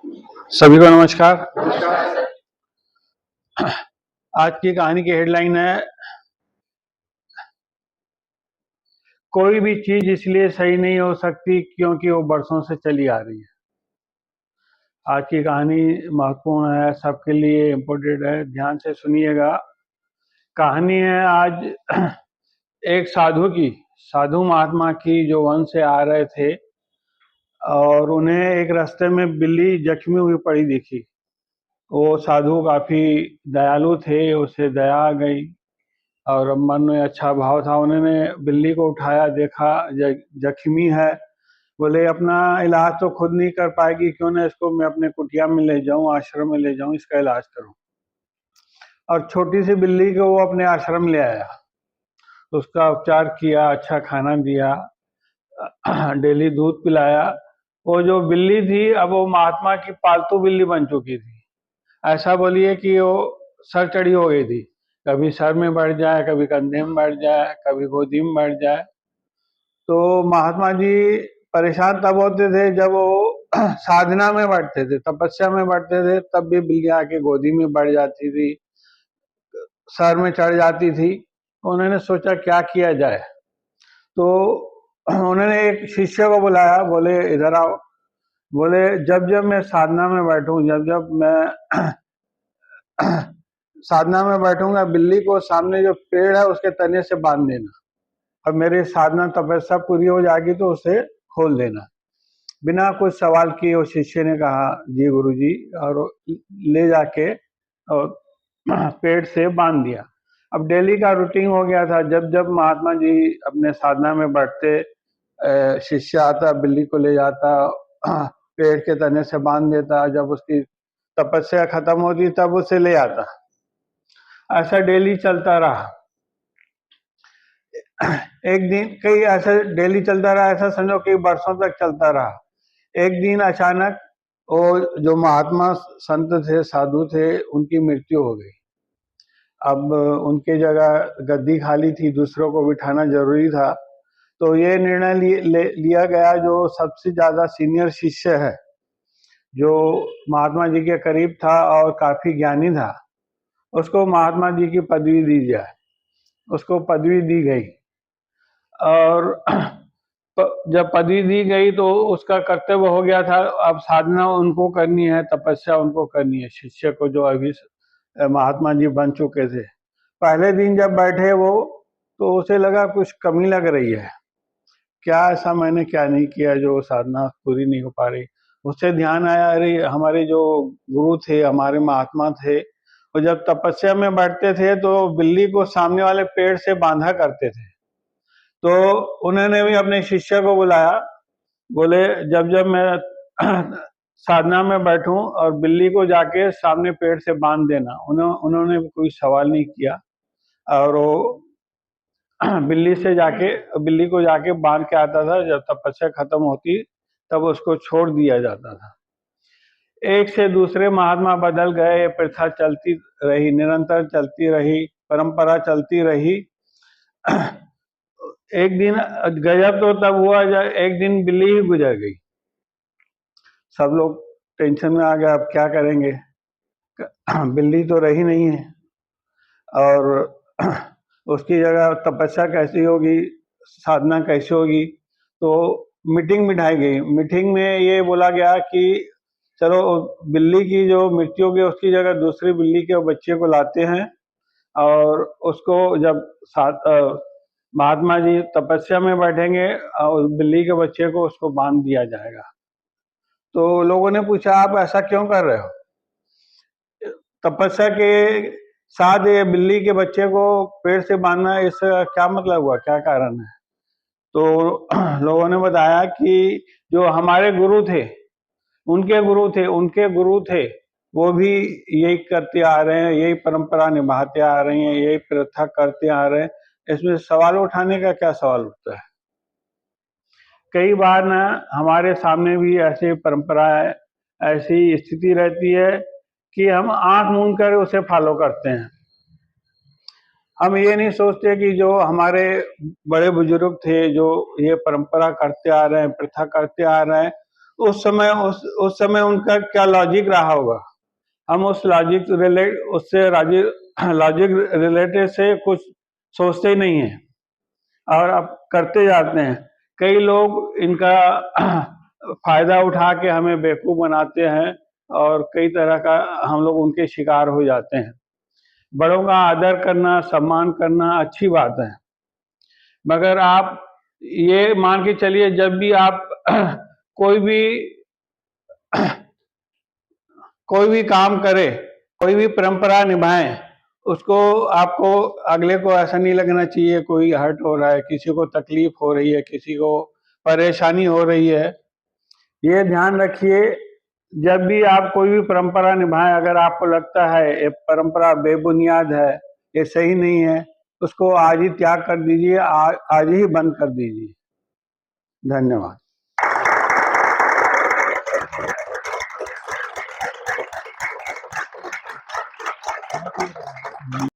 सभी को नमस्कार। आज की कहानी की हेडलाइन है, कोई भी चीज इसलिए सही नहीं हो सकती क्योंकि वो बरसों से चली आ रही है। आज की कहानी महत्वपूर्ण है, सबके लिए इम्पोर्टेंट है, ध्यान से सुनिएगा। कहानी है आज एक साधु महात्मा की, जो वन से आ रहे थे और उन्हें एक रास्ते में बिल्ली जख्मी हुई पड़ी दिखी। वो साधु काफी दयालु थे, उसे दया आ गई और मन में अच्छा भाव था। उन्होंने बिल्ली को उठाया, देखा जख्मी है, बोले अपना इलाज तो खुद नहीं कर पाएगी, क्यों ना इसको मैं अपने कुटिया में ले जाऊं, आश्रम में ले जाऊं, इसका इलाज करूं। और छोटी सी बिल्ली को वो अपने आश्रम ले आया, उसका उपचार किया, अच्छा खाना दिया, डेली दूध पिलाया। वो जो बिल्ली थी, अब वो महात्मा की पालतू बिल्ली बन चुकी थी। ऐसा बोलिए कि वो सर चढ़ी हो गई थी, कभी सर में बैठ जाए, कभी कंधे में बैठ जाए, कभी गोदी में बैठ जाए। तो महात्मा जी परेशान तब होते थे जब वो साधना में बैठते थे, तपस्या में बैठते थे, तब भी बिल्ली आके गोदी में बैठ जाती थी, सर में चढ़ जाती थी। उन्होंने सोचा क्या किया जाए, तो उन्होंने एक शिष्य को बुलाया, बोले इधर आओ। बोले जब जब मैं साधना में बैठूं, जब जब मैं साधना में बैठूंगा, बिल्ली को सामने जो पेड़ है उसके तने से बांध देना, और मेरी साधना तपस्या पूरी हो जाएगी तो उसे खोल देना। बिना कुछ सवाल किए उस शिष्य ने कहा जी गुरुजी, और ले जाके और पेड़ से बांध दिया। अब डेली का रूटीन हो गया था, जब जब महात्मा जी अपने साधना में बैठते, शिष्य आता, बिल्ली को ले जाता, पेड़ के तने से बांध देता, जब उसकी तपस्या खत्म होती तब उसे ले आता। ऐसा डेली चलता रहा। एक दिन कई ऐसे डेली चलता रहा, ऐसा समझो कि वर्षों तक चलता रहा। एक दिन अचानक वो जो महात्मा संत थे, साधु थे, उनकी मृत्यु हो गई। अब उनके जगह गद्दी खाली थी, दूसरों को बिठाना जरूरी था। तो ये निर्णय लिया गया, जो सबसे ज्यादा सीनियर शिष्य है, जो महात्मा जी के करीब था और काफी ज्ञानी था, उसको महात्मा जी की पदवी दी जाए। उसको पदवी दी गई, और जब पदवी दी गई तो उसका कर्तव्य हो गया था, अब साधना उनको करनी है, तपस्या उनको करनी है, शिष्य को, जो अभी महात्मा जी बन चुके थे। पहले दिन जब बैठे वो, तो उसे लगा कुछ कमी लग रही है, क्या ऐसा मैंने क्या नहीं किया जो साधना पूरी नहीं हो पा रही। उससे ध्यान आया, अरे हमारे जो गुरु थे, हमारे महात्मा थे, वो जब तपस्या में बैठते थे तो बिल्ली को सामने वाले पेड़ से बांधा करते थे। तो उन्होंने भी अपने शिष्य को बुलाया, बोले जब जब मैं साधना में बैठूं और बिल्ली को जाके सामने पेड़ से बांध देना। उन्होंने कोई सवाल नहीं किया, और वो बिल्ली को जाके बांध के आता था। जब तपस्या खत्म होती तब उसको छोड़ दिया जाता था। एक से दूसरे महात्मा बदल गए, प्रथा चलती रही, निरंतर चलती रही, परंपरा चलती रही। एक दिन गजब तो तब हुआ जब एक दिन बिल्ली ही गुजर गई। सब लोग टेंशन में आ गए, अब क्या करेंगे, बिल्ली तो रही नहीं है, और उसकी जगह तपस्या कैसी होगी, साधना कैसी होगी। तो मीटिंग बिठाई गई। मीटिंग में ये बोला गया कि चलो बिल्ली की जो मृत्यु होगी उसकी जगह दूसरी बिल्ली के बच्चे को लाते हैं, और उसको जब महात्मा जी तपस्या में बैठेंगे, और बिल्ली के बच्चे को उसको बांध दिया जाएगा। तो लोगों ने पूछा आप ऐसा क्यों कर रहे हो, तपस्या के साथ ये बिल्ली के बच्चे को पेड़ से बांधना, इसका क्या मतलब हुआ, क्या कारण है। तो लोगों ने बताया कि जो हमारे गुरु थे, उनके गुरु थे, वो भी यही करते आ रहे हैं, यही परंपरा निभाते आ रहे हैं, यही प्रथा करते आ रहे हैं, इसमें सवाल उठाने का क्या सवाल उठता है। कई बार ना हमारे सामने भी ऐसी परंपराएं, ऐसी स्थिति रहती है कि हम आंख मूंद कर उसे फॉलो करते हैं। हम ये नहीं सोचते कि जो हमारे बड़े बुजुर्ग थे, जो ये परंपरा करते आ रहे हैं, प्रथा करते आ रहे हैं, उस समय उनका क्या लॉजिक रहा होगा। हम उस लॉजिक रिलेटेड से कुछ सोचते ही नहीं है और अब करते जाते हैं। कई लोग इनका फायदा उठा के हमें बेवकूफ बनाते हैं और कई तरह का हम लोग उनके शिकार हो जाते हैं। बड़ों का आदर करना, सम्मान करना अच्छी बात है, मगर आप ये मान के चलिए जब भी आप कोई भी काम करें, कोई भी परंपरा निभाएं, उसको आपको अगले को ऐसा नहीं लगना चाहिए कोई हर्ट हो रहा है, किसी को तकलीफ हो रही है, किसी को परेशानी हो रही है। ये ध्यान रखिए, जब भी आप कोई भी परंपरा निभाएं, अगर आपको लगता है ये परंपरा बेबुनियाद है, ये सही नहीं है, उसको आज ही त्याग कर दीजिए, आज ही बंद कर दीजिए। धन्यवाद।